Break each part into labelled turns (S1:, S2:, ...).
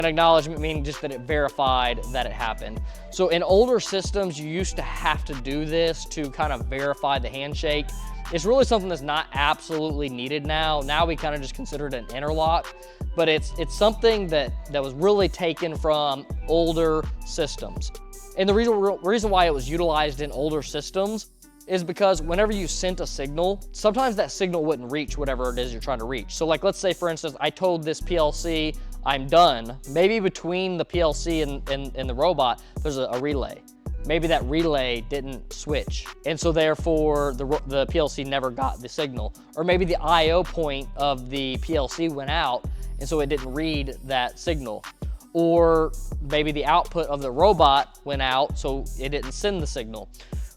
S1: An acknowledgement meaning just that it verified that it happened. So in older systems, you used to have to do this to kind of verify the handshake. It's really something that's not absolutely needed now. Now we kind of just consider it an interlock, but it's something that was really taken from older systems. And the reason why it was utilized in older systems is because whenever you sent a signal, sometimes that signal wouldn't reach whatever it is you're trying to reach. So like, let's say for instance, I told this PLC, I'm done. Maybe between the PLC and the robot, there's a relay. Maybe that relay didn't switch, and so therefore the PLC never got the signal. Or maybe the I/O point of the PLC went out, and so it didn't read that signal. Or maybe the output of the robot went out, so it didn't send the signal,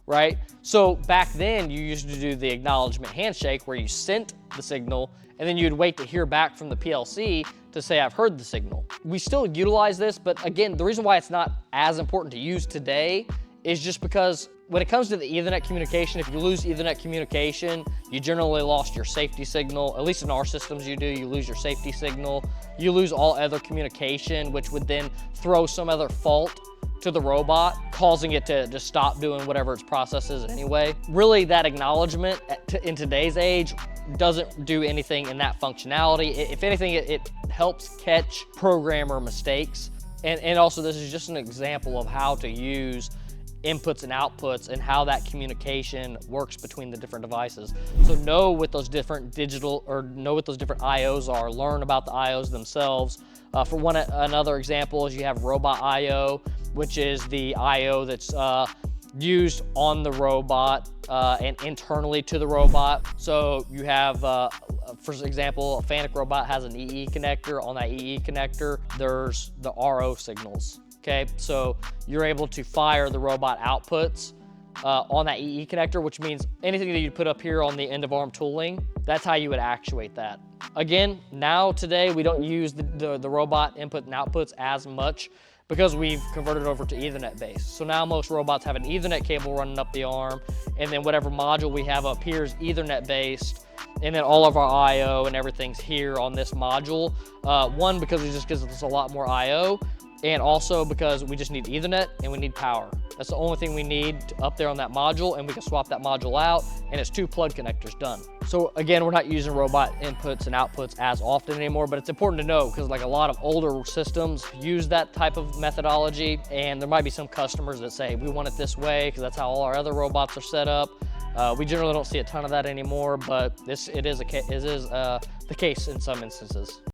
S1: right? So back then, you used to do the acknowledgement handshake where you sent the signal, and then you'd wait to hear back from the PLC to say, I've heard the signal. We still utilize this, but again, the reason why it's not as important to use today is just because when it comes to the Ethernet communication, if you lose Ethernet communication, you generally lost your safety signal. At least in our systems you do, you lose your safety signal. You lose all other communication, which would then throw some other fault to the robot, causing it to just stop doing whatever its process is anyway. Really, that acknowledgement in today's age doesn't do anything in that functionality. If anything, it helps catch programmer mistakes. And also, this is just an example of how to use inputs and outputs and how that communication works between the different devices. So know what those different know what those different IOs are, learn about the IOs themselves. Another example is you have robot IO, which is the IO that's used on the robot and internally to the robot. So you have, for example, a FANUC robot has an EE connector. On that EE connector, there's the RO signals. Okay, so you're able to fire the robot outputs on that EE connector, which means anything that you put up here on the end of arm tooling, that's how you would actuate that. Again, today, we don't use the robot input and outputs as much because we've converted over to Ethernet based. So now most robots have an Ethernet cable running up the arm, and then whatever module we have up here is Ethernet based, and then all of our IO and everything's here on this module. One, because it just gives us a lot more IO, and also because we just need Ethernet and we need power. That's the only thing we need up there on that module, and we can swap that module out, and it's 2 plug connectors done. So again, we're not using robot inputs and outputs as often anymore, but it's important to know because like a lot of older systems use that type of methodology, and there might be some customers that say, we want it this way because that's how all our other robots are set up. We generally don't see a ton of that anymore, but it is the case in some instances.